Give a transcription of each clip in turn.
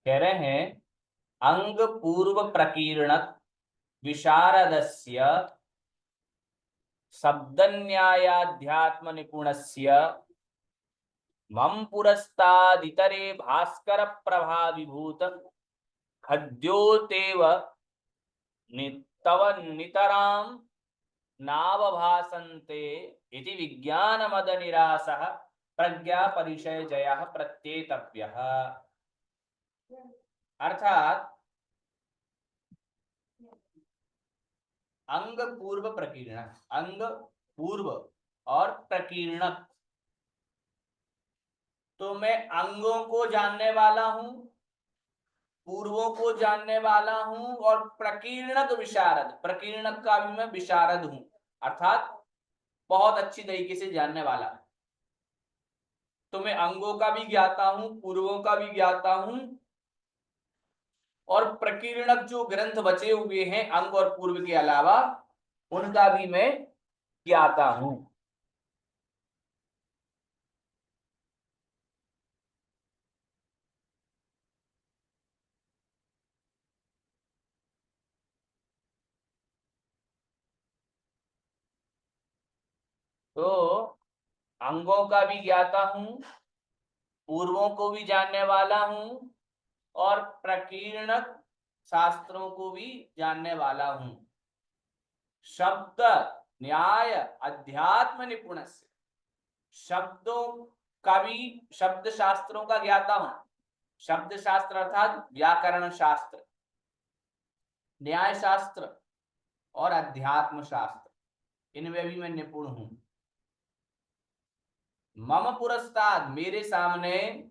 कह रहे हैं अंग पूर्व प्रकीर्ण विशारदस्य शब्दन्यायाध्यात्म निपुणस्य मम पुरस्तादितरे भास्कर प्रभा विभूत खद्योतेव तव नितरां नावभासन्ते इति विज्ञानमद निरासः प्रज्ञा परिचय जयः प्रत्येतव्यः। अर्थात अंग पूर्व प्रकीर्ण, अंग पूर्व और प्रकीर्ण, तो मैं अंगों को जानने वाला हूं, पूर्वों को जानने वाला हूं, और प्रकीर्णक विशारद, प्रकीर्णक का भी मैं विशारद हूं, अर्थात बहुत अच्छी तरीके से जानने वाला। तो मैं अंगों का भी ज्ञाता हूं, पूर्वों का भी ज्ञाता हूं, और प्रकीर्णक जो ग्रंथ बचे हुए हैं अंग और पूर्व के अलावा उनका भी मैं ज्ञाता हूं। तो अंगों का भी ज्ञाता हूं, पूर्वों को भी जानने वाला हूं, और प्रकीर्णक शास्त्रों को भी जानने वाला हूं। शब्द न्याय अध्यात्म निपुण से, शब्दों का भी, शब्द शास्त्रों का ज्ञाता हूं। शब्द शास्त्र अर्थात व्याकरण शास्त्र, न्याय शास्त्र और अध्यात्म शास्त्र, इनमें भी मैं निपुण हूं। मम पुरस्ताद, मेरे सामने,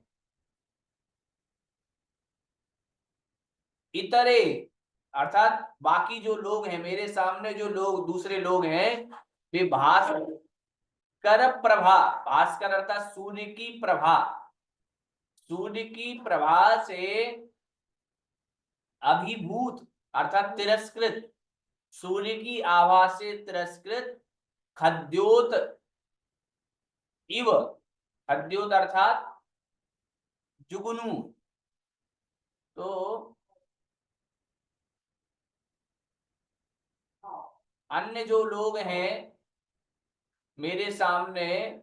इतरे अर्थात बाकी जो लोग हैं, मेरे सामने जो लोग दूसरे लोग हैं, वे भास्कर प्रभा, भास्कर अर्थात सूर्य की प्रभा, सूर्य की प्रभा से अभिभूत अर्थात तिरस्कृत, सूर्य की आभा से तिरस्कृत, खद्योत इव, खद्योत अर्थात जुगनू, तो अन्य जो लोग हैं मेरे सामने,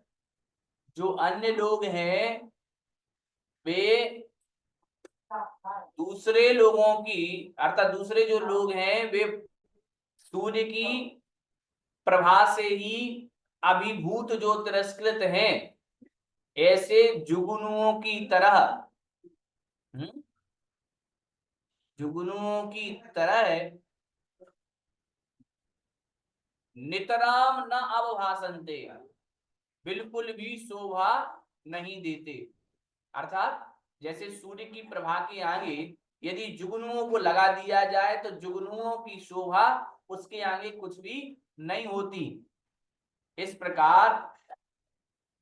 जो अन्य लोग हैं वे दूसरे लोगों की, अर्थात दूसरे जो लोग हैं वे सूर्य की प्रभा से ही अभिभूत, जो तिरस्कृत हैं, ऐसे जुगनुओं की तरह, जुगनुओं की तरह नितराम न अवभासन्ते, बिल्कुल भी शोभा नहीं देते। अर्थात जैसे सूर्य की प्रभा के आगे यदि जुगनुओं को लगा दिया जाए तो जुगनुओं की शोभा उसके आगे कुछ भी नहीं होती। इस प्रकार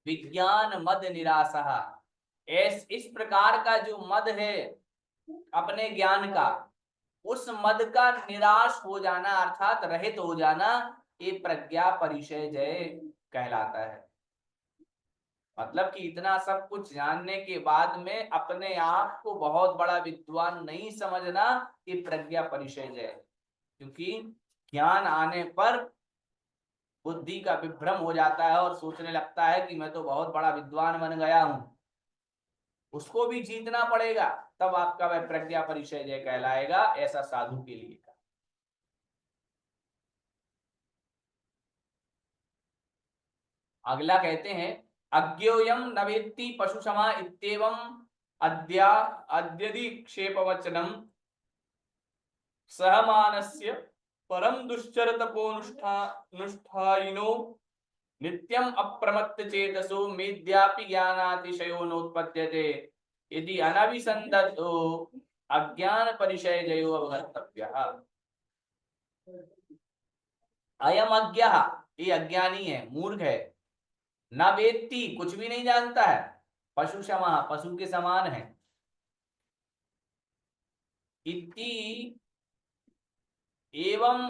विज्ञान मद निरासः, इस प्रकार का जो मद है अपने ज्ञान का, उस मद का निराश हो जाना अर्थात रहित हो जाना, ये प्रज्ञा परिचय जय कहलाता है। मतलब कि इतना सब कुछ जानने के बाद में अपने आप को बहुत बड़ा विद्वान नहीं समझना, ये प्रज्ञा परिचय जय। क्योंकि ज्ञान आने पर बुद्धि का विभ्रम हो जाता है और सोचने लगता है कि मैं तो बहुत बड़ा विद्वान बन गया हूं। उसको भी जीतना पड़ेगा, तब आपका वह प्रज्ञा परिचय जय कहलाएगा, ऐसा साधु के लिए। अगला कहते हैं अज्ञोयम नवेत्ति पशुषमा इत्येवं अद्यादिक्षेपवचनम सहमानस्य परम दुश्चर तपोनुष्ठाइनो नित्यम अप्रमत्त चेतसो मेद्यापि ज्ञानातिशयो नोत्पद्यते यदि अनभिसंधतो अज्ञान परिचय जयो अवगंतव्यः। अयम अज्ञः, ये अज्ञानी है, मूर्ख है। न वेत्ति, कुछ भी नहीं जानता है। पशु क्षमा, पशु के समान है। इति एवं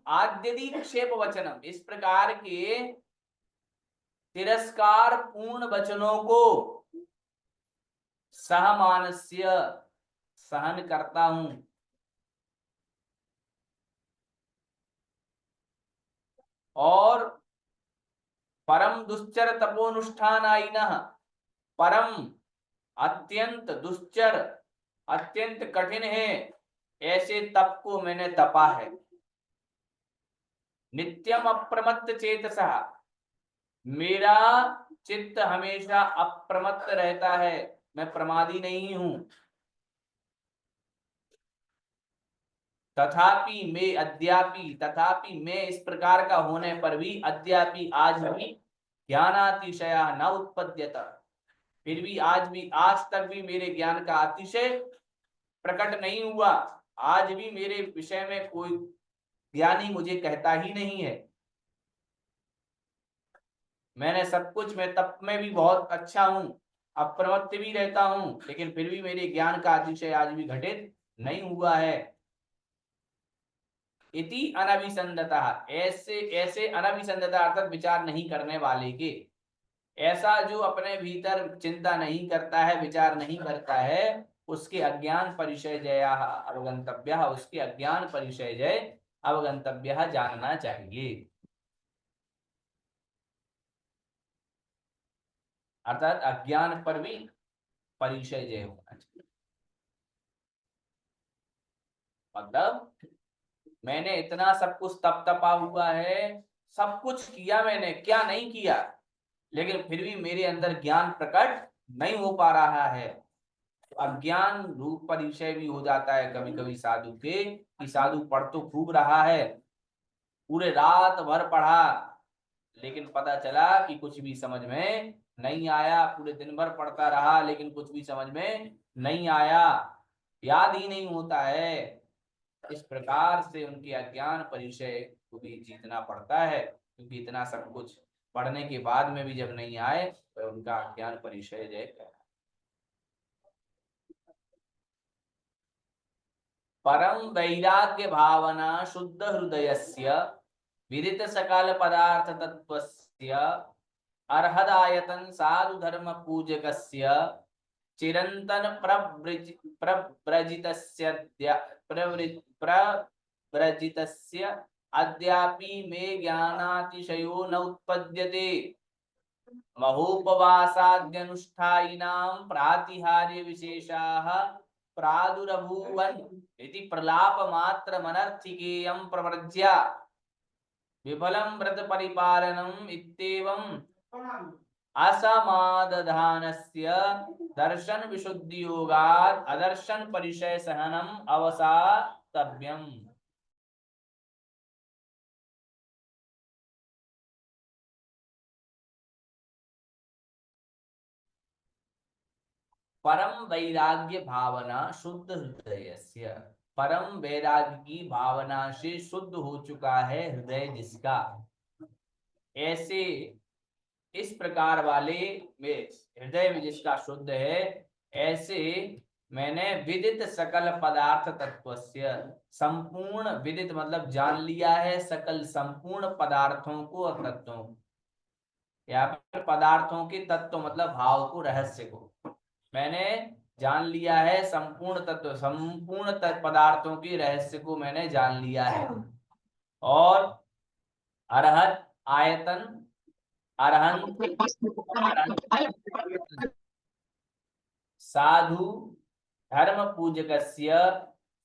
आद्यदिक्षेप वचनम, इस प्रकार के तिरस्कार पूर्ण वचनों को सहमानस्य, सहन करता हूं। और परम दुश्चर तपोनुष्ठान आईना, परम अत्यंत दुश्चर, अत्यंत कठिन है, ऐसे तप को मैंने तपा है। नित्यम अप्रमत्त चेतसा, मेरा चित्त हमेशा अप्रमत्त रहता है, मैं प्रमादी नहीं हूं। तथापि मैं इस प्रकार का होने पर भी अद्यापि, आज भी ज्ञानातिशय न उत्पद्यत, फिर भी आज तक भी मेरे ज्ञान का अतिशय प्रकट नहीं हुआ। आज भी मेरे विषय में कोई ज्ञानी मुझे कहता ही नहीं है। मैंने सब कुछ, मैं तप में भी बहुत अच्छा हूं, अप्रमत्त भी रहता हूं, लेकिन फिर भी मेरे ज्ञान का अतिशय आज भी घटित नहीं हुआ है। इति अनभिसंधता, ऐसे ऐसे अनभिसंधता अर्थात विचार नहीं करने वाले के, ऐसा जो अपने भीतर चिंता नहीं करता है, विचार नहीं करता है, उसके अज्ञान परिचय जय अवगंतव्य, उसके अज्ञान परिचय जय अवगंतव्य, जानना चाहिए। अर्थात अज्ञान पर भी परिचय जय होना चाहिए। मतलब मैंने इतना सब कुछ तप तपा हुआ है, सब कुछ किया मैंने, क्या नहीं किया, लेकिन फिर भी मेरे अंदर ज्ञान प्रकट नहीं हो पा रहा है। अज्ञान रूप परिचय भी हो जाता है कभी कभी साधु के, कि साधु पढ़ तो खूब रहा है, पूरे रात भर पढ़ा, लेकिन पता चला कि कुछ भी समझ में नहीं आया। पूरे दिन भर पढ़ता रहा, लेकिन कुछ भी समझ में नहीं आया, याद ही नहीं होता है। इस प्रकार से उनके अज्ञान परिचय को भी जीतना पड़ता है, क्योंकि इतना सब कुछ पढ़ने के बाद में भी जब नहीं आए तो उनका अज्ञान परिचय जय। परम वैराग्य भावना शुद्ध हृदयस्य विदित सकल पदार्थ तत्वस्य अर्हदायतन साधु धर्म पूजकस्य चिरंतन प्रव्रजितस्य प्रव्रजितस्य अद्यापि मे ज्ञानातिशयो न उत्पद्यते महोपवासाद्यनुष्ठायिनां प्रातिहार्य विशेषाः प्रादुरभूवन् इति प्रलापमात्रमनर्थिकेयं प्रवर्ज्य विफलं व्रत परिपालनम् इत्येवम् असमादधानस्य दर्शन विशुद्धि योगात् अदर्शन परिचय सहनम् अवसातव्यम्। परम वैराग्य भावना शुद्ध हृदयस्य, परम वैराग्य की भावना से शुद्ध हो चुका है हृदय जिसका, ऐसे इस प्रकार वाले में हृदय में जिसका शुद्ध है, ऐसे मैंने विदित सकल पदार्थ तत्वस्य, संपूर्ण विदित मतलब जान लिया है, सकल संपूर्ण पदार्थों को और तत्वों को, यहाँ पर पदार्थों के तत्व मतलब भाव को, रहस्य को मैंने जान लिया है, संपूर्ण तत्व संपूर्ण पदार्थों के रहस्य को मैंने जान लिया है। और अरहत आयतन, अरहंत साधु धर्म पूजकस्य,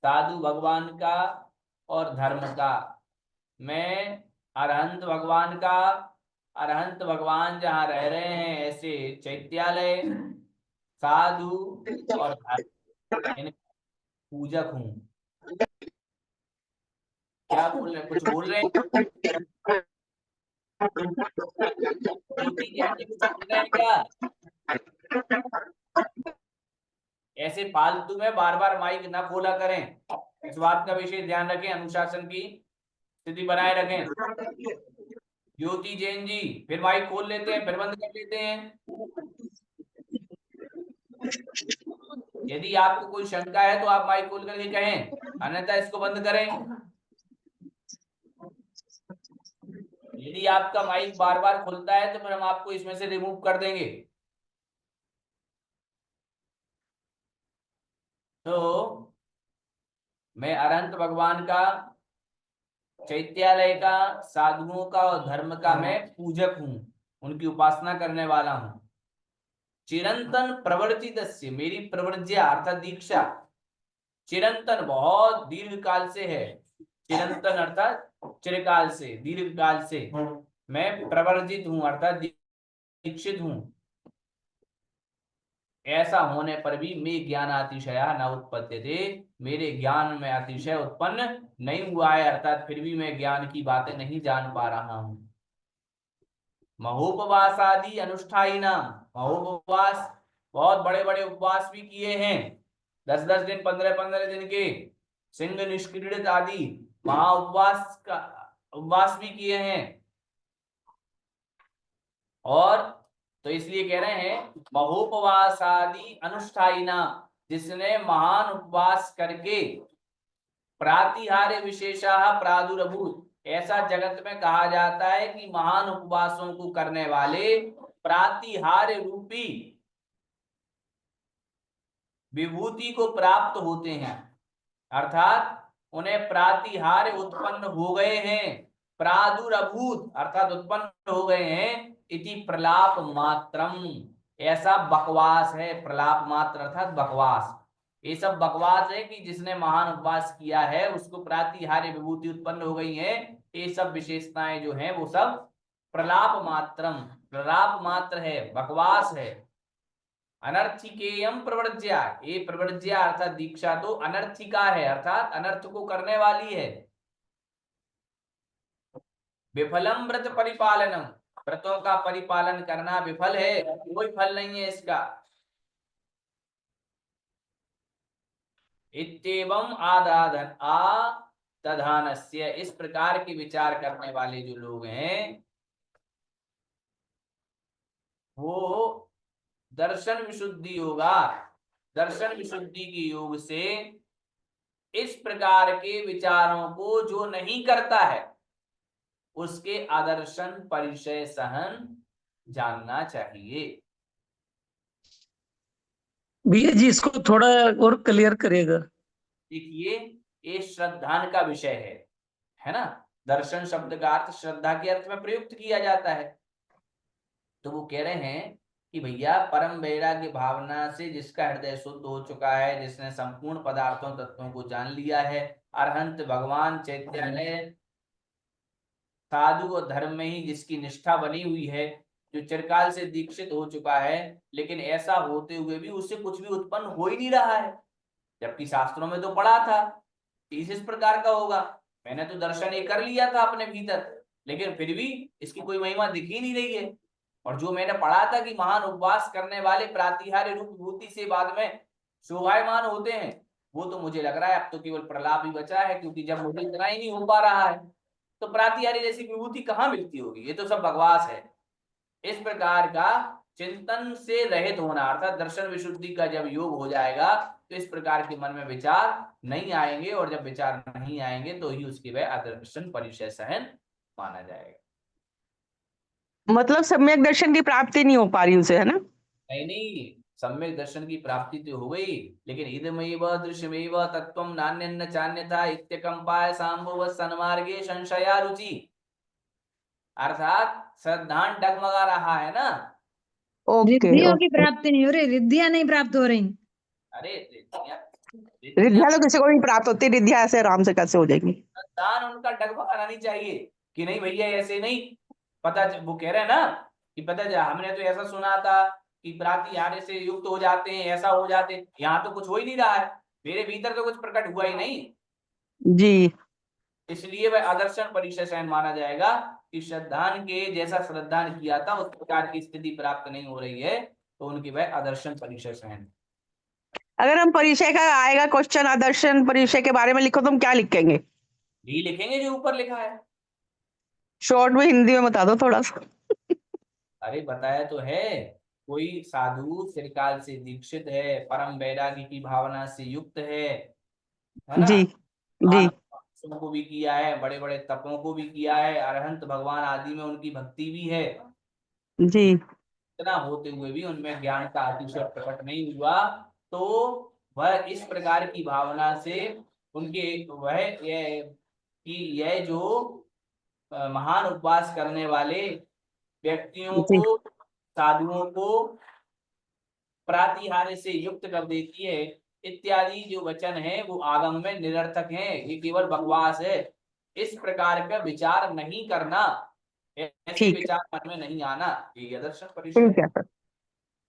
साधु भगवान का और धर्म का, मैं अरहंत भगवान का, अरहंत भगवान जहाँ रह रहे हैं ऐसे चैत्यालय, साधु और धर्म पूजक हूँ। क्या बोल रहे, कुछ बोल रहे हैं? ज्योति जैन जी कुछ बोल रहे हैं क्या? ऐसे फालतू में बार बार माइक ना खोला करें, इस बात का विशेष ध्यान रखें, अनुशासन की स्थिति बनाए रखें। ज्योति जैन जी फिर माइक खोल लेते हैं, फिर बंद कर लेते हैं। यदि आपको कोई शंका है तो आप माइक खोल करके कहें, अन्यथा इसको बंद करें। यदि आपका माइक बार बार खुलता है तो फिर हम आपको इसमें से रिमूव कर देंगे। तो मैं अनंत भगवान का, चैत्यालय का, साधुओं का और धर्म का मैं पूजक हूं, उनकी उपासना करने वाला हूं। चिरंतन प्रवर्तित, मेरी प्रवर्ज्या अर्थात दीक्षा चिरंतन बहुत दीर्घ काल से है। चिरंतन अर्थात चिरकाल से, दीर्घ काल से मैं प्रवर्जित हूं अर्थात दीक्षित हूं। ऐसा होने पर भी मैं ज्ञान अतिशया न उत्पद्यते, मेरे ज्ञान में अतिशय उत्पन्न नहीं हुआ है, अर्थात फिर भी मैं ज्ञान की बातें नहीं जान पा रहा हूं। महोपवासादि अनुष्ठाई नाम, महोपवास बहुत बड़े बड़े उपवास भी किए हैं, 10-10 दिन, 15-15 दिन के, सिंह निष्क्रीडित आदि महा उपवास का उपवास भी किए हैं। और तो इसलिए कह रहे हैं महोपवासादि अनुष्ठाई नाम, जिसने महान उपवास करके प्रातिहार्य विशेषा प्रादुर्भूत, ऐसा जगत में कहा जाता है कि महान उपवासों को करने वाले प्रातिहार्य रूपी विभूति को प्राप्त होते हैं, अर्थात उन्हें प्रातिहार्य उत्पन्न हो गए हैं। प्रादुर्भूत अर्थात उत्पन्न हो गए हैं, इति प्रलाप मात्रम, ऐसा बकवास है। प्रलाप मात्र अर्थात बकवास, ये सब बकवास है कि जिसने महान उपवास किया है उसको प्रातिहार्य विभूति उत्पन्न हो गई है। ये सब विशेषताएं जो है वो सब प्रलाप मात्रम, प्रलाप मात्र है, बकवास है। अनर्थिकेयम प्रवर्ज्या, ये प्रवर्ज्या अर्थात दीक्षा तो अनर्थिका है, अर्थात अनर्थ को करने वाली है। विफलम व्रत परिपालनम, व्रतों का परिपालन करना विफल है, कोई फल नहीं है इसका। इत्येवं आदाधन आ तधानस्य, इस प्रकार के विचार करने वाले जो लोग हैं वो दर्शन विशुद्धि होगा, दर्शन विशुद्धि के योग से इस प्रकार के विचारों को जो नहीं करता है उसके आदर्शन परिचय सहन जानना चाहिए। भैया जी इसको थोड़ा और क्लियर करिएगा। देखिए ये श्रद्धान का विषय है ना। दर्शन शब्द का अर्थ श्रद्धा के अर्थ में प्रयुक्त किया जाता है। तो वो कह रहे हैं कि भैया परम वैराग्य भावना से जिसका हृदय शुद्ध हो चुका है, जिसने संपूर्ण पदार्थों तत्वों को जान लिया है, अरहंत भगवान चैतन्य साधु और धर्म में ही जिसकी निष्ठा बनी हुई है, जो चिरकाल से दीक्षित हो चुका है, लेकिन ऐसा होते हुए भी उससे कुछ भी उत्पन्न हो ही नहीं रहा है, जबकि शास्त्रों में तो पढ़ा था इस प्रकार का होगा। मैंने तो दर्शन ये कर लिया था अपने भीतर, लेकिन फिर भी इसकी कोई महिमा दिख ही नहीं रही है। और जो मैंने पढ़ा था कि महान उपवास करने वाले प्रातिहार्य रूप विभूति से बाद में शोभायमान होते हैं, वो तो मुझे लग रहा है अब तो केवल प्रलाप ही बचा है, क्योंकि जब मुझे इतना ही नहीं हो पा रहा है तो प्रातिहार्य जैसी विभूति कहाँ मिलती होगी, ये तो सब बकवास है। इस प्रकार का चिंतन से रहित होना अर्थात दर्शन विशुद्धि का जब योग हो जाएगा तो इस प्रकार के मन में विचार नहीं आएंगे, और जब विचार नहीं आएंगे तो ही उसकी वह आदर्शन परिचय सहन माना जाएगा। मतलब सम्यक दर्शन की प्राप्ति नहीं हो पा रही उसे, है ना? नहीं नहीं, सम्यक दर्शन की प्राप्ति तो हो गई, लेकिन इदमेव दृश्यमेव तत्वं नान्यन्न चान्यथा इत्यकंपाय सांभव सन्मार्गे संशया रुचि, अर्थात श्रद्धान डगमगा रहा है ना। ओके रिद्धियों की ओके। प्राप्ति नहीं हो रही, रिद्धियां नहीं प्राप्त हो रही। अरे रिद्धियां तो किसी को नहीं प्राप्त होती, रिद्धियां ऐसे आराम से कैसे हो जाएंगी? श्रद्धान उनका डगमगाना नहीं चाहिए कि नहीं भैया ऐसे नहीं। पता वो कह रहे हैं ना कि पता हमने तो ऐसा सुना था कि प्रातिहार्य से युक्त हो जाते हैं, ऐसा हो जाते हैं, यहाँ तो कुछ हो ही नहीं रहा है, मेरे भीतर तो कुछ प्रकट हुआ ही नहीं। जी। इसलिए वह आदर्शन परिचय सहन माना जाएगा कि श्रद्धान के जैसा श्रद्धान किया था उस प्रकार की स्थिति प्राप्त नहीं हो रही है, तो उनकी वह आदर्शन परिचय सहन। अगर हम परिचय का आएगा क्वेश्चन आदर्शन परिचय के बारे में लिखो तो हम क्या लिखेंगे? यही लिखेंगे जो ऊपर लिखा है। शॉर्ट में हिंदी में बता दो थोड़ा सा। अरे बताया तो है, कोई साधु चिरकाल से दीक्षित है, परम वैरागी की भावना से युक्त है ना, जी जी दानों को भी किया है, बड़े बड़े तपों को भी किया है, अरहंत भगवान आदि में उनकी भक्ति भी है, जी इतना होते हुए भी उनमें ज्ञान का अतिशय प्रकट नहीं हुआ, तो वह इस प्रकार की भावना से उनके वह यह कि यह जो महान उपवास करने वाले व्यक्तियों जी को, साधुओं को प्रातिहार्य से युक्त कर देती है, इत्यादि जो वचन है वो आगम में निरर्थक है, ये केवल बकवास है। इस प्रकार का विचार नहीं करना, ऐसे ठीक विचार मन में नहीं आना, ये आदर्शन परिचय ठीक है। है सर। ठीक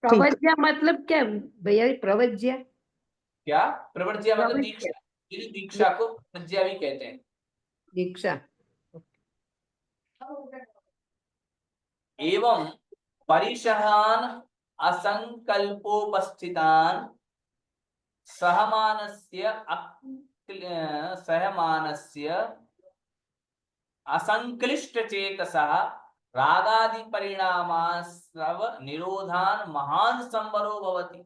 प्रवज्या मतलब क्या भैया? प्रवज्या क्या? प्रवर्ज्या मतलब प्रवज्या दीक्षा, इस दीक्षा को प्रज्ञा भी कहते हैं। दीक्षा। एवं परिशहान असंकल्पोपस्थितान सहमानस्य असंक्लिष्ट चेतसः रागादि परिणामास्रव निरोधान महान संवरो भवति।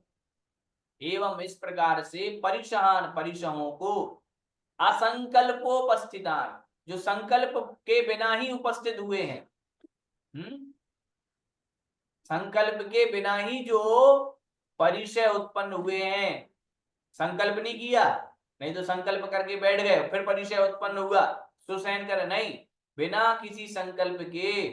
एवं इस प्रकार से परिशहान परिशहों को असंकल्पोपस्थितान जो संकल्प के बिना ही उपस्थित हुए हैं, संकल्प के बिना ही जो परिचय उत्पन्न हुए हैं, संकल्प नहीं किया, नहीं तो संकल्प करके बैठ गए फिर परिचय उत्पन्न हुआ सुसैन कर, नहीं, बिना किसी संकल्प के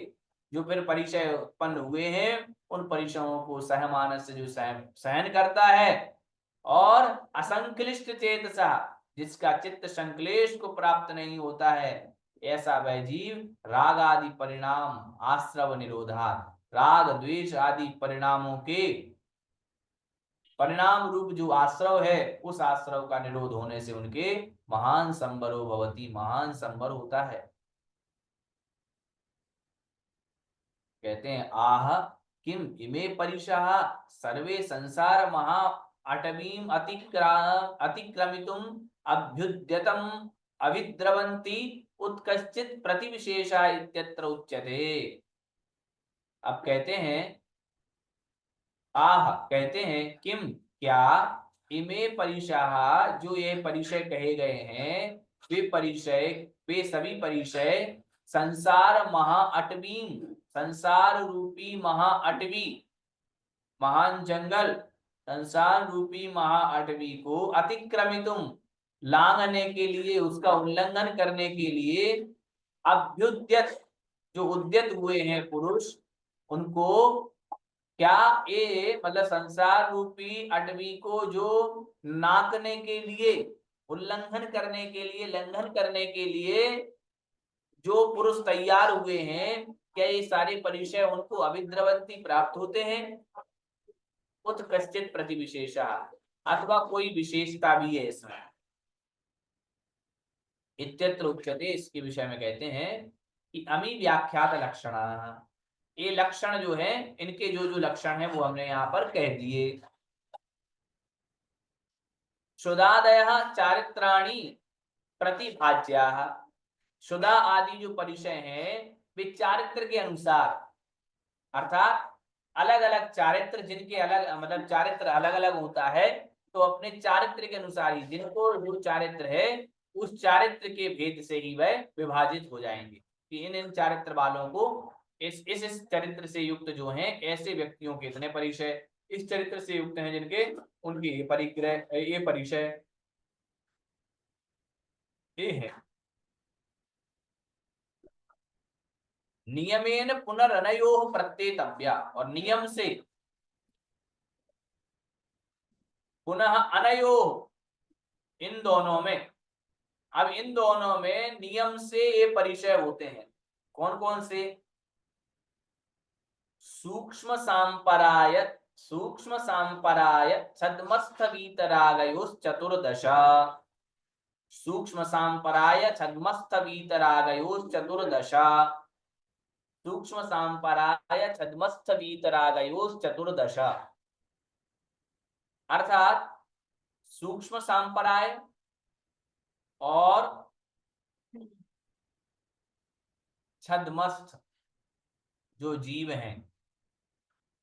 जो फिर परिचय उत्पन्न हुए हैं उन परिचयों को सहमानस से जो सहन करता है, और असंक्लिष्ट चेतसा जिसका चित्त संक्लेश को प्राप्त नहीं होता है, ऐसा वह जीव राग आदि परिणाम आश्रव निरोधा, राग द्वेष आदि परिणामों के परिणाम रूप जो आश्रव है उस आश्रव का निरोध होने से उनके महान संबरो भवती, महान संबर होता है। कहते हैं आह किम इमे परिशः सर्वे संसार महा अटवीम अतिक्रमितुम अभ्युद्यतम अविद्रवंती उत्कश्चित प्रतिविशेषा इत्यत्र उच्यते। अब कहते हैं आह, कहते हैं किम क्या, इमे परिशः जो ये परिचय कहे गए हैं, वे परिचय, वे सभी परिचय संसार महा अटवीम, संसार रूपी महा अटवी, महान जंगल, संसार रूपी महा अटवी को अतिक्रमितुम लांघने के लिए, उसका उल्लंघन करने के लिए, अभ्युद्यत जो उद्यत हुए हैं पुरुष, उनको क्या ये मतलब संसार रूपी अटवी को जो नाकने के लिए, उल्लंघन करने के लिए, लंघन करने के लिए जो पुरुष तैयार हुए हैं, क्या ये सारे परिचय उनको अविद्रवंती प्राप्त होते हैं? उत्कश्चित प्रतिविशेषा, अथवा कोई विशेषता भी है इसमें, इत्यत्र उच्यते, इसके विषय में कहते हैं कि अमी व्याख्यात लक्षण, ये लक्षण जो है, इनके जो जो लक्षण है वो हमने यहाँ पर कह दिए। शुदादय चारित्राणि प्रतिभाज्या, शुदा आदि जो परिचय हैं वे चारित्र के अनुसार, अर्थात अलग अलग चारित्र, जिनके अलग मतलब चारित्र अलग अलग होता है, तो अपने चारित्र के अनुसार ही जिनको जो चारित्र है उस चारित्र के भेद से ही वह विभाजित हो जाएंगे कि इन चारित्र वालों को इस चरित्र से युक्त जो हैं ऐसे व्यक्तियों के इतने परिचय, इस चरित्र से युक्त हैं जिनके उनकी ये परिग्रह, ये परिचय ये है। नियमेन पुनरनयोः प्रत्येतव्या, और नियम से पुनः अनयोः, इन दोनों में, अब इन दोनों में नियम से ये परिचय होते हैं, कौन कौन से? सूक्ष्म सांपराय सद्मस्थ वीतरागयोश्चतुर्दश, सूक्ष्म सांपराय छद्मस्थ वीतरागयो चतुर्दश। सूक्ष्म सांपराय छद्मस्थ वीतरागयो चतुर्दश, अर्थात सूक्ष्म सांपराय और छद्मस्थ जो जीव हैं,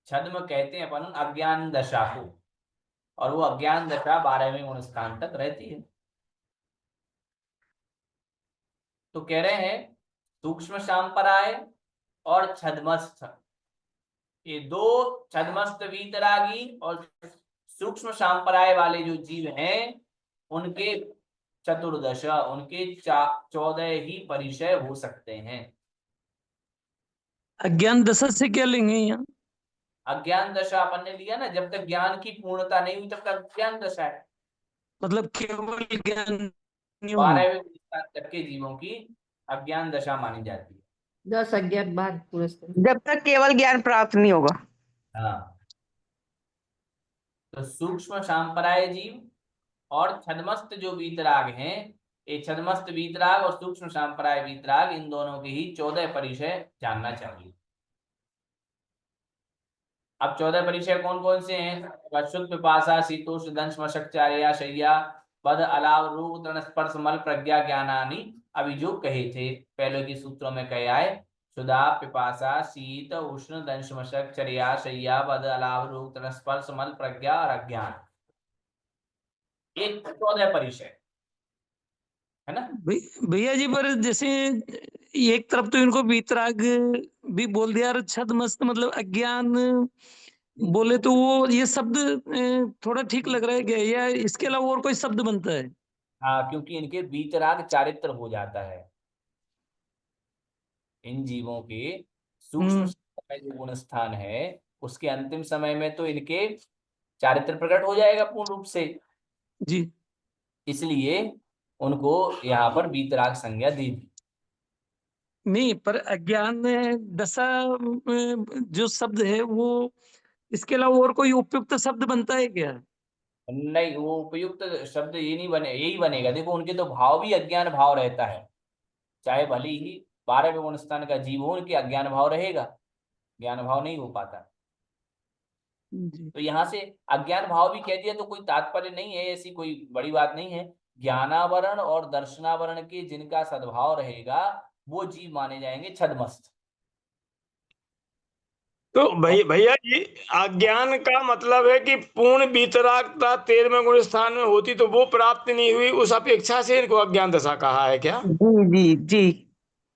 छद्म कहते हैं अपन अज्ञान दशा को, और वो अज्ञान दशा 12वें गुण स्थान तक रहती है। तो कह रहे हैं सूक्ष्म सांपराय और छद्मस्थ, ये दो, छद्मस्थ वीतरागी और सूक्ष्म सांपराय वाले जो जीव हैं, उनके चतुर्दश, उनके 14 ही परिचय हो सकते हैं। अज्ञान दशा से क्या लेंगे यहाँ? अज्ञान दशा अपन ने लिया ना, जब तक ज्ञान की पूर्णता नहीं हुई तब तक अज्ञान दशा है। मतलब केवल ज्ञान नहीं होना। 12वें गुण तक के जीवों की अज्ञान दशा मानी जाती है। 10 अज्ञात 12 पुरस्कार। जब तक केवल ज्ञान प्राप्त नहीं होगा। हाँ, तो सूक्ष्म सांपराय जीव और छद्मस्थ जो वीतराग हैं, ये छद्मस्थ वीतराग और सूक्ष्म सांपराय वीतराग, इन दोनों के ही 14 परिचय जानना चाहिए। अब 14 परिचय कौन कौन से हैं? शुद्ध पिपासा शीतोष्ण दंश मशक्चार्या शय्या बद अलाव रूप तृण स्पर्श मल प्रज्ञा ज्ञानानि। अभी जो कहे थे पहले के सूत्रों में कहे आए, सुधा पिपासा शीत उष्ण दंश मशक चर्या शय्या बद अलाव रूप तृण स्पर्श मल प्रज्ञा और अज्ञान, एक 14 परिचय है ना। भैया जी, पर जैसे एक तरफ तो इनको वीतराग भी बोल दिया और छद्मस्त मतलब अज्ञान बोले, तो वो ये शब्द थोड़ा ठीक लग रहा है क्या, या इसके अलावा और कोई शब्द बनता है? हाँ, क्योंकि इनके वीतराग चारित्र हो जाता है। इन जीवों के सूक्ष्म हम्म। में जो गुण स्थान है, उसके अंतिम समय में तो इनके चारित्र प्रकट हो जाएगा पूर्ण रूप से, जी। इसलिए उनको यहाँ पर वीतराग संज्ञा दी थी। नहीं, पर अज्ञान दशा जो शब्द है वो, इसके अलावा और कोई उपयुक्त शब्द बनता है क्या? नहीं, वो उपयुक्त शब्द ये नहीं बने, यही बनेगा। देखो, उनके तो भाव भी अज्ञान भाव रहता है, चाहे भले ही 12वें गुण स्थान का जीव हो, उनके अज्ञान भाव रहेगा, ज्ञान भाव नहीं हो पाता। जी। तो यहाँ से अज्ञान भाव भी कह दिया तो कोई तात्पर्य नहीं है, ऐसी कोई बड़ी बात नहीं है। ज्ञानावरण और दर्शनावरण के जिनका सद्भाव रहेगा वो जीव माने जाएंगे छद्मस्थ। तो भैया जी, अज्ञान का मतलब है कि पूर्ण वीतरागता 13वें गुण स्थान में होती तो वो प्राप्त नहीं हुई, उस अपेक्षा से इनको अज्ञान दशा कहा है क्या? जी जी जी।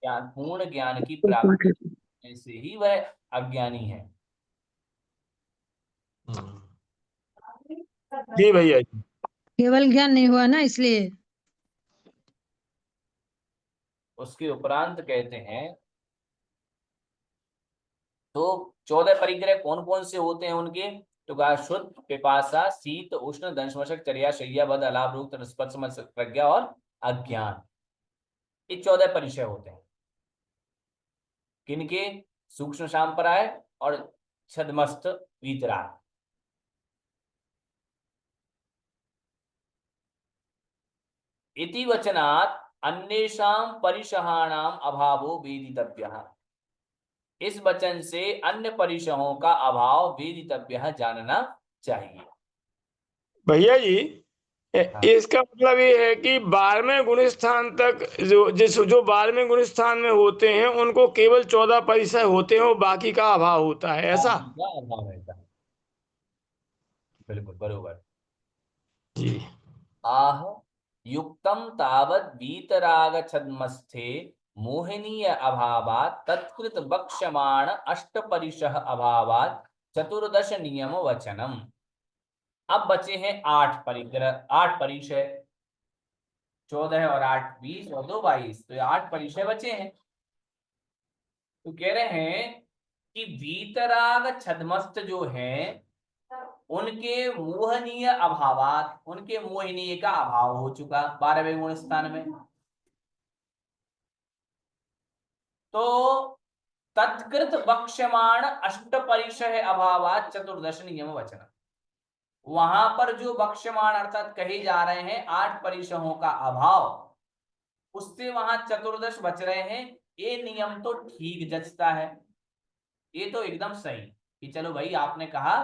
ज्ञान, पूर्ण ज्ञान की प्राप्ति से ही वह अज्ञानी है। जी भैया जी। केवल ज्ञान नहीं हुआ ना, इसलिए। उसके उपरांत कहते हैं, तो 14 परिग्रह कौन कौन से होते हैं उनके? तो कहा शुद्ध पिपासा शीत उष्ण दंशमशक चर्या शय्या बद अलाभ रूप स्पर्श मल प्रज्ञा और अज्ञान, ये 14 परिचय होते हैं। किनके? सूक्ष्म सांपराय और छद्मस्थ वीतराग। इति वचनात् अन्येषां परिशहाणाम अभावो वेदितव्यः। इस वचन से अन्य परिशहों का अभाव वेदितव्य जानना चाहिए। भैया जी, हाँ। इसका मतलब ये है कि 12वें गुण स्थान तक जो 12वें गुण स्थान में होते हैं उनको केवल 14 परिचय होते हैं, वो बाकी का अभाव होता है, ऐसा? का अभाव रहता है, बिल्कुल बरोबर। जी। आह युक्तम तावद वीतराग छद्मस्थे मोहिनीय अभावात् तत्कृत बक्ष्यमाण अष्ट परिशः अभावात् चतुर्दश नियम वचनम। अब बचे हैं 8 परिग्रह, 8 परिचय, 14 और 8 20 और 2 22, तो ये 8 परिचय बचे हैं। तो कह रहे हैं कि वीतराग छद्मस्त जो हैं उनके मोहनीय अभावात, उनके मोहिनीय का अभाव हो चुका 12वें गुण स्थान में। तो तत्कृत बक्ष्यमाण अष्ट परिचय अभावात चतुर्दश नियम वचन, वहां पर जो बक्ष्यमाण अर्थात कहे जा रहे हैं 8 परिसरों का अभाव, उससे वहां चतुर्दश बच रहे हैं। ये नियम तो ठीक जचता है, ये तो एकदम सही कि चलो भाई आपने कहा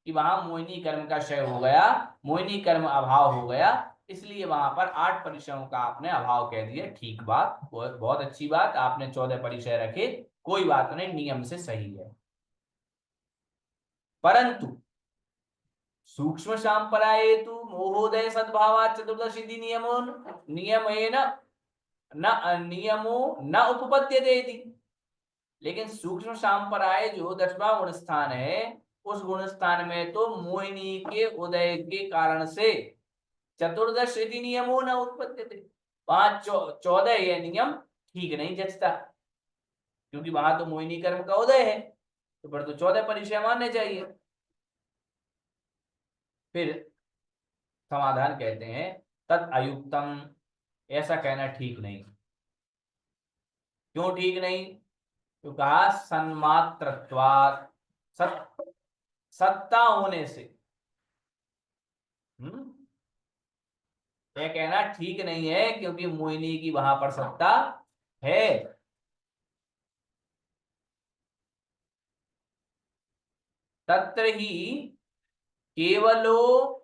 कि वहां मोहिनी कर्म का क्षय हो गया, मोहिनी कर्म अभाव हो गया, इसलिए वहां पर 8 परिसरों का आपने अभाव कह दिया। ठीक बात, बहुत अच्छी बात, आपने 14 परिसर रखे, कोई बात नहीं, नियम से सही है। परंतु सूक्ष्म सांपराये तु मोहोदय सद्भावा चतुर्दशी नियमो नियमेन न नियमो न उपपद्यते इति। लेकिन सूक्ष्म सांपराय जो 10वां गुण स्थान है, उस गुण स्थान में तो मोहिनी के उदय के कारण से चतुर्दश नियमो न उत्पद्यते, वहां 14 ये नियम ठीक नहीं जचता, क्योंकि वहां तो मोहिनी कर्म का उदय है, तो फिर तो 14 परिचय मानने चाहिए। फिर समाधान कहते हैं तत् अयुक्तम, ऐसा कहना ठीक नहीं। क्यों ठीक नहीं? तो कहा सन्मात्रत्वात्, सत्ता होने से। यह कहना ठीक नहीं है, क्योंकि मोहिनी की वहां पर सत्ता है। तत्र ही केवलो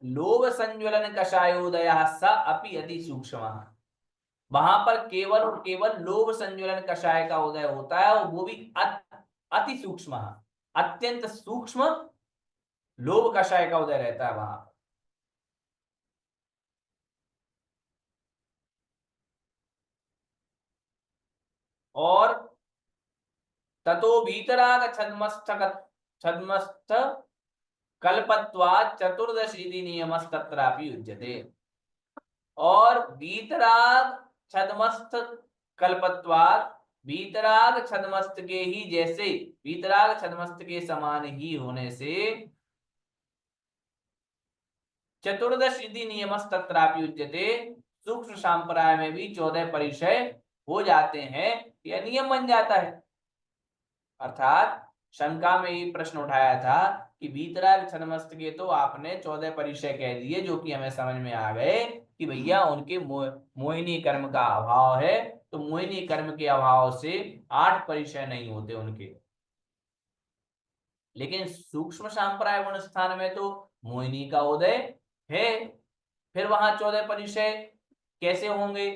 लोभ संज्वलन कषायोदय स अपि अति सूक्ष्म, वहां पर केवल और केवल लोभ संज्वलन कषाय का उदय होता है, वो भी अति सूक्ष्म, अत्यंत सूक्ष्म लोभ कषाय का उदय रहता है वहां। और ततो भीतराग छद्मस्थ कल्पत्वात् चतुर्दशी नियमस्तत्रापि युज्यते। और भीतराग छद्मस्थ कल्पत्वात्, भीतराग छद्मस्थ के ही जैसे, भीतराग छद्मस्थ के समान ही होने से चतुर्दश नियमस्तत्रापि युज्यते, सूक्ष्म सांप्राय में भी 14 परिचय हो जाते हैं, यह नियम बन जाता है। अर्थात शंका में ये प्रश्न उठाया था कि भीतराग छद्मस्थ के तो आपने 14 परिचय कह दिए, जो कि हमें समझ में आ गए कि भैया उनके मोहिनी कर्म का अभाव है, तो मोहिनी कर्म के अभाव से 8 परिचय नहीं होते उनके। लेकिन सूक्ष्म सांप्राय गुण स्थान में तो मोहिनी का उदय है, फिर वहां 14 परिचय कैसे होंगे?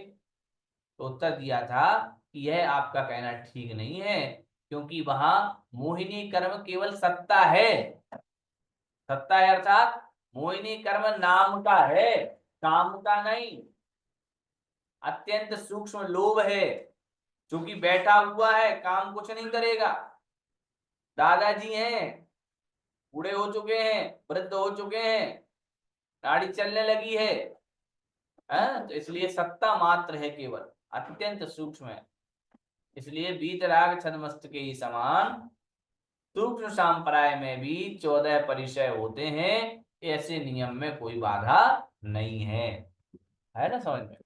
तो उत्तर दिया था कि यह आपका कहना ठीक नहीं है, क्योंकि वहां मोहिनी कर्म केवल सत्ता है, सत्ता है अर्थात मोहिनी कर्म नाम का है, काम का नहीं। अत्यंत सूक्ष्म लोभ है, क्योंकि बैठा हुआ है, काम कुछ नहीं करेगा। दादाजी हैं, बूढ़े हो चुके हैं, वृद्ध हो चुके हैं, गाड़ी चलने लगी है, तो इसलिए सत्ता मात्र है, केवल अत्यंत सूक्ष्म है। इसलिए वीतराग छद्मस्थ के ही समान सूक्ष्म सांप्राय में भी 14 परिचय होते हैं, ऐसे नियम में कोई बाधा नहीं है ना समझ में?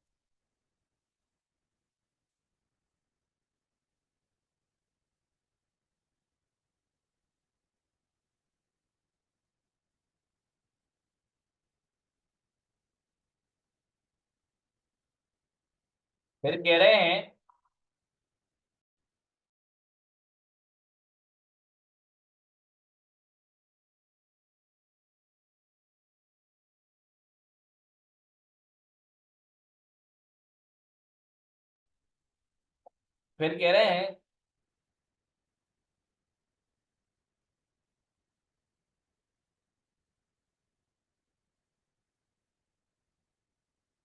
फिर कह रहे हैं फिर कह रहे हैं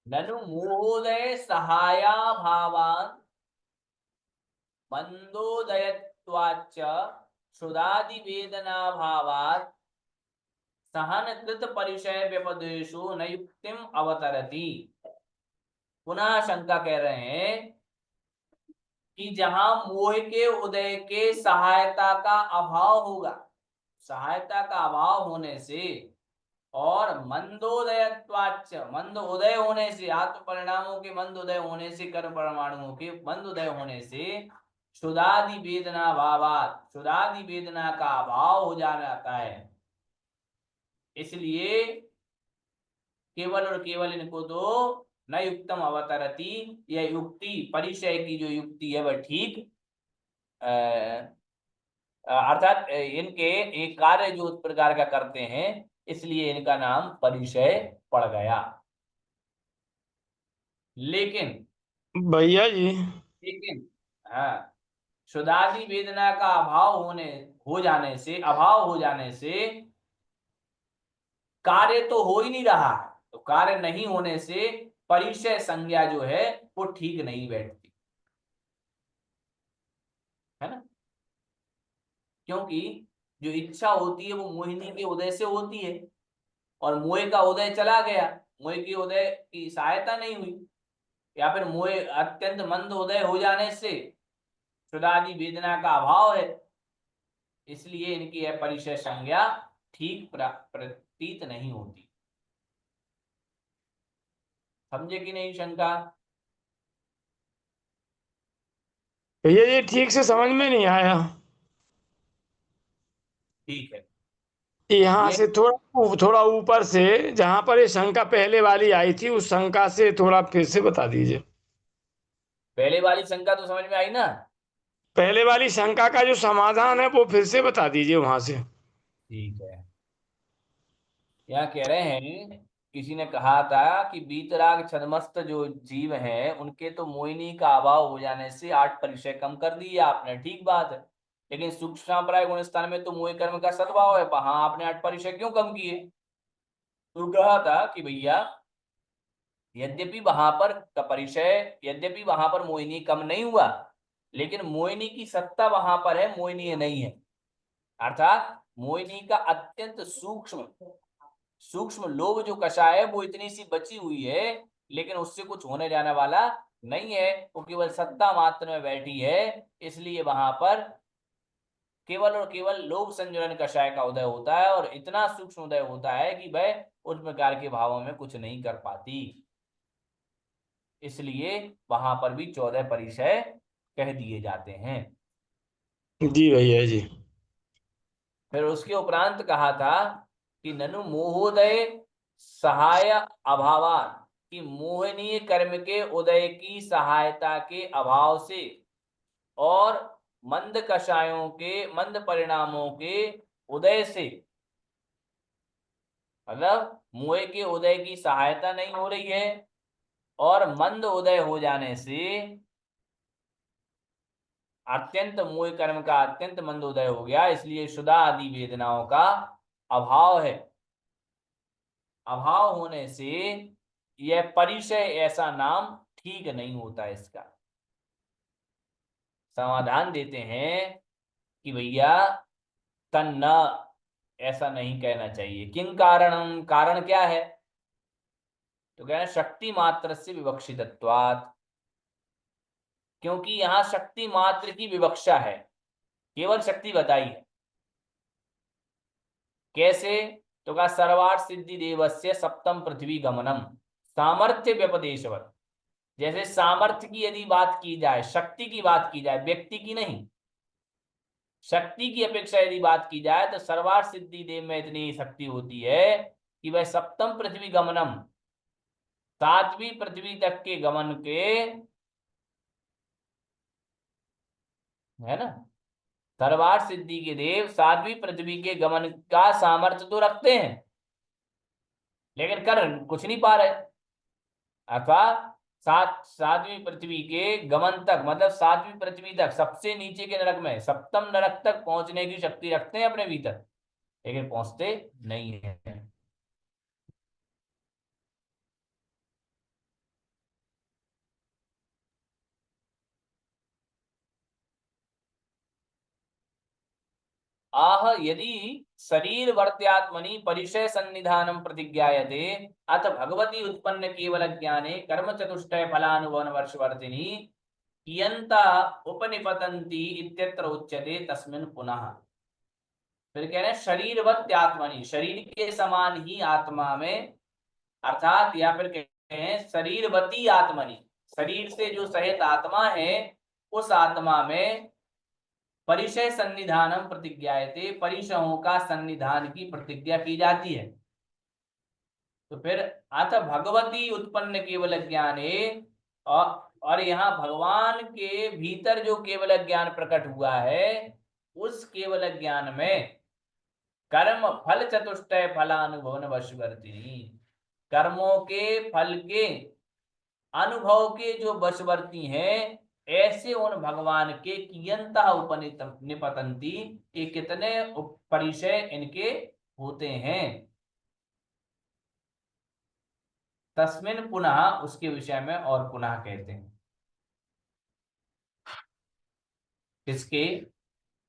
ननु मोहोदय सहाया भावान मंदोदयत्वाच्च क्षुदादि वेदना भावात् सहन कृत परिचय व्यपदेशो न युक्तिम अवतरति। पुनः शंका कह रहे हैं कि जहां मोह के उदय के सहायता का अभाव होगा, सहायता का अभाव होने से, और मंदोदयत्वाच्च, मंद उदय होने से, आत्म परिणामों के मंद उदय होने से, कर्म परमाणुओं के मंद उदय होने से क्षुदादि वेदना भावात, क्षुदादि वेदना का अभाव हो जाता है। इसलिए केवल और केवल इनको तो न युक्तम अवतरति, यह युक्ति परिचय की जो युक्ति है वह ठीक अर्थात इनके एक कार्य जो उस प्रकार का करते हैं, इसलिए इनका नाम परिचय पड़ गया। लेकिन भैया जी लेकिन हाँ, शुद्धादि वेदना का अभाव हो जाने से कार्य तो हो ही नहीं रहा है, तो कार्य नहीं होने से परिचय संज्ञा जो है वो ठीक नहीं बैठती है ना। क्योंकि जो इच्छा होती है वो मोहिनी के उदय से होती है, और मोह का उदय चला गया, मोह के उदय की सहायता नहीं हुई, या फिर मोह अत्यंत मंद उदय हो जाने से शुद्धादि वेदना का अभाव है, इसलिए इनकी यह परिचय संज्ञा ठीक प्रतीत नहीं होती। समझे कि नहीं शंका? भैया जी ठीक से समझ में नहीं आया। ठीक है, यहाँ ये से थोड़ा ऊपर से जहां पर ये शंका पहले वाली आई थी, उस शंका से थोड़ा फिर से बता दीजिए। पहले वाली शंका तो समझ में आई ना? पहले वाली शंका का जो समाधान है वो फिर से बता दीजिए वहां से। ठीक है, यहाँ कह रहे हैं किसी ने कहा था कि बीतराग छदमस्त जो जीव हैं उनके तो मोहिनी का अभाव हो जाने से 8 परिचय कम कर दिए आपने, ठीक बात है, लेकिन सूक्ष्म प्राय गुण स्थान में तो मोह कर्म का सद्भाव है, वहां आपने 8 परिचय क्यों कम किए? तो कहा था कि भैया यद्यपि वहां पर मोहिनी कम नहीं हुआ, लेकिन मोहिनी की सत्ता वहां पर है, मोहिनी नहीं है। अर्थात मोहिनी का अत्यंत सूक्ष्म लोभ जो कषाय है वो इतनी सी बची हुई है, लेकिन उससे कुछ होने जाने वाला नहीं है, वो केवल सत्ता मात्र में बैठी है, इसलिए वहां पर केवल और केवल लोभ संजनन कषाय का उदय होता है, और इतना सूक्ष्म उदय होता है कि वह उस प्रकार के भावों में कुछ नहीं कर पाती, इसलिए वहां पर भी 14 परिचय कह दिए जाते हैं। जी भैया जी। फिर उसके उपरांत कहा था कि ननु मोहोदय सहाय अभावान, कि मोहनीय कर्म के उदय की सहायता के अभाव से और मंद कषायों के मंद परिणामों के उदय से, मतलब मोह के उदय की सहायता नहीं हो रही है और मंद उदय हो जाने से अत्यंत मोह कर्म का अत्यंत मंद उदय हो गया, इसलिए शुदा आदि वेदनाओं का अभाव है। अभाव होने से यह परिचय ऐसा नाम ठीक नहीं होता। इसका समाधान देते हैं कि भैया तन्न, ऐसा नहीं कहना चाहिए। किं कारणम, कारण क्या है? तो कह रहे हैं शक्ति मात्र से विवक्षितत्वात्, क्योंकि यहां शक्ति मात्र की विवक्षा है, केवल शक्ति बताई है। कैसे? तो कहा सर्वार्थ सिद्धि देवस्य सप्तम पृथ्वी गमनम सामर्थ्य व्यपदेशवत। जैसे सामर्थ्य की यदि बात की जाए, शक्ति की बात की जाए, व्यक्ति की नहीं, शक्ति की अपेक्षा यदि बात की जाए तो सर्वार्थ सिद्धि देव में इतनी शक्ति होती है कि वह सप्तम पृथ्वी गमनम, 7वीं पृथ्वी तक के गमन के, है ना, सर्वार्थ सिद्धि के देव 7वीं पृथ्वी के गमन का सामर्थ्य तो रखते हैं, लेकिन कर कुछ नहीं पा रहे। अर्थात 7वीं पृथ्वी के गमन तक, मतलब 7वीं पृथ्वी तक, सबसे नीचे के नरक में सप्तम नरक तक पहुंचने की शक्ति रखते हैं अपने भीतर, लेकिन पहुंचते नहीं है। आह यदि शरीर वर्त्यात्मनि परिचय सन्निधानम प्रतिज्ञायते अथ भगवती उत्पन्न केवल ज्ञाने कर्म चतुष्टय फलानुवन वर्षवर्तिनी कियंता उपनिपतंती इत्यत्र उच्यते तस्मिन् पुनः। फिर कह रहे हैं शरीरवत आत्मनि, शरीर के समान ही आत्मा में, अर्थात या फिर कहते हैं शरीरवती आत्मनि, शरीर से जो सहित आत्मा है उस आत्मा में परिचय सन्निधानम प्रतिज्ञायते, परिचयों का सन्निधान की प्रतिज्ञा की जाती है। तो फिर अथ भगवती उत्पन्न केवल ज्ञाने, और यहाँ भगवान के भीतर जो केवल ज्ञान प्रकट हुआ है उस केवल ज्ञान में कर्म फल चतुष्टय फलानुभवन वशवर्तिनी, कर्मों के फल के अनुभव के जो वशवर्ती हैं, ऐसे उन भगवान के कियंतः उपनित निपतंती, ये कितने परिचय इनके होते हैं। तस्मिन पुनः, उसके विषय में और पुनः कहते हैं। किसके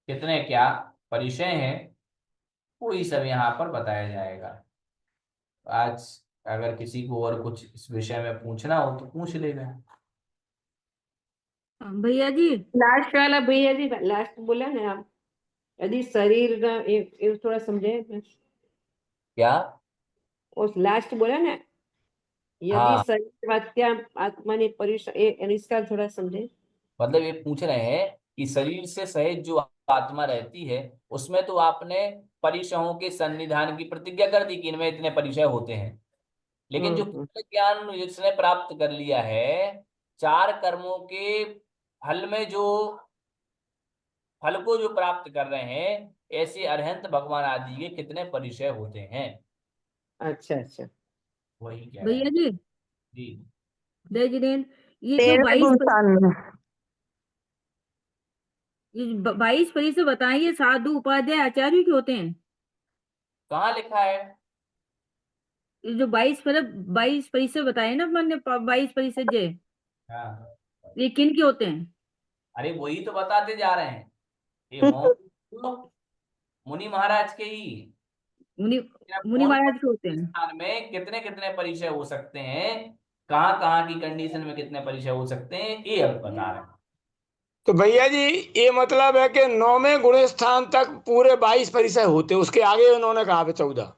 कितने क्या परिचय हैं वही सब यहाँ पर बताया जाएगा। आज अगर किसी को और कुछ इस विषय में पूछना हो तो पूछ लेगा। भैया जी लास्ट वाला, भैया जी लास्ट बोला ना आप, यदि शरीर का ये थोड़ा समझे क्या? उस लास्ट बोला ना, यदि हाँ, शरीर वात्या आत्मा ने इसका थोड़ा समझे। मतलब ये पूछ रहे हैं कि शरीर से सहित जो आत्मा रहती है उसमें तो आपने परिचयों के सन्निधान की प्रतिज्ञा कर दी कि इनमें इतने परिचय होते हैं, लेकिन जो पूर्ण ज्ञान जिसने प्राप्त कर लिया है, चार कर्मों के फल में जो फल को जो प्राप्त कर रहे हैं, ऐसे अरहंत भगवान आदि के कितने परिचय होते हैं, अच्छा अच्छा वही कह रहे भैया हैं। जी जी, जय जिनेन्द्र, ये जो 13वें 22 गुणस्थान में। परिचय बताइए, साधु उपाध्याय आचार्य के होते हैं। कहाँ लिखा है? ये जो 22 परिचय बताए ना अपन ने, 22 परिचय जे, हाँ, ये किन के होते हैं? अरे वही तो बताते जा रहे हैं। ये हों मुनि महाराज के ही, मुनि मुनि कौन कौन महाराज के होते से हैं। स्थान में कितने कितने परिचय हो सकते हैं, कहाँ कहाँ की कंडीशन में कितने परिचय हो सकते हैं, ये अब बता रहे हैं। तो भैया जी ये मतलब है कि 9वें गुण स्थान तक पूरे 22 परिचय होते, उसके आगे उन्होंने कहा 14।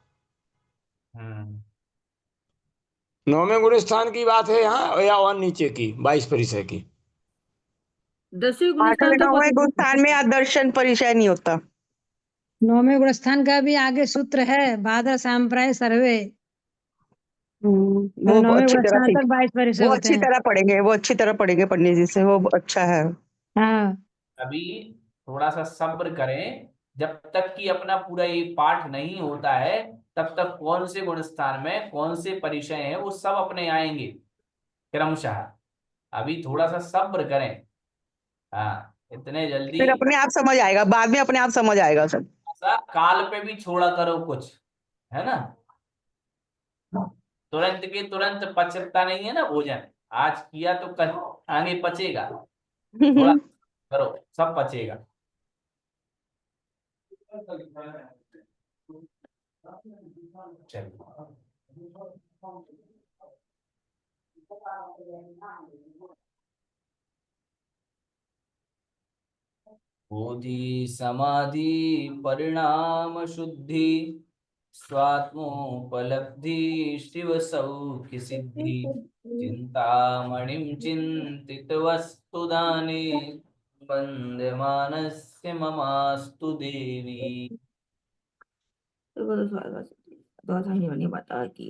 हम्म 9वें गुण स्थान की बात है यहाँ, या और नीचे की 22 परिचय की? 10वें गुण स्थान 8वें तो 9वें पता गुणस्थान में आदर्शन परिचय नहीं होता। 9वें गुणस्थान का भी आगे सूत्र है, बादर सांप्राय सर्वे। वो 9वें अच्छी तरह गुणस्थान सीख, तक 22 परिचय वो होते अच्छी हैं। तरह पढ़ेंगे, वो अच्छी तरह पढ़ेंगे पंडित जी से, वो अच्छा है। हाँ, अभी थोड़ा सा सब्र करें, जब तक कि अपना पूरा ये पाठ नहीं होता है तब तक कौन से गुण स्थान में कौन से परिचय हैं वो सब अपने आएंगे क्रमशः। अभी थोड़ा सा सब्र करें। हाँ, इतने जल्दी फिर अपने आप समझ आएगा, बाद में अपने आप समझ आएगा सब। ऐसा काल पे भी छोड़ा करो कुछ, है ना। तुरंत के तुरंत पचता नहीं है ना भोजन, आज किया तो कल आगे पचेगा, थोड़ा करो सब पचेगा। बोधि समाधि परिणाम शुद्धि, स्वात्मोपलब्धि शिव सौख्य सिद्धि, चिंतामणिं चिंतित वस्तु दाने, वंद्यमानस्य ममास्तु देवी। तो बता कि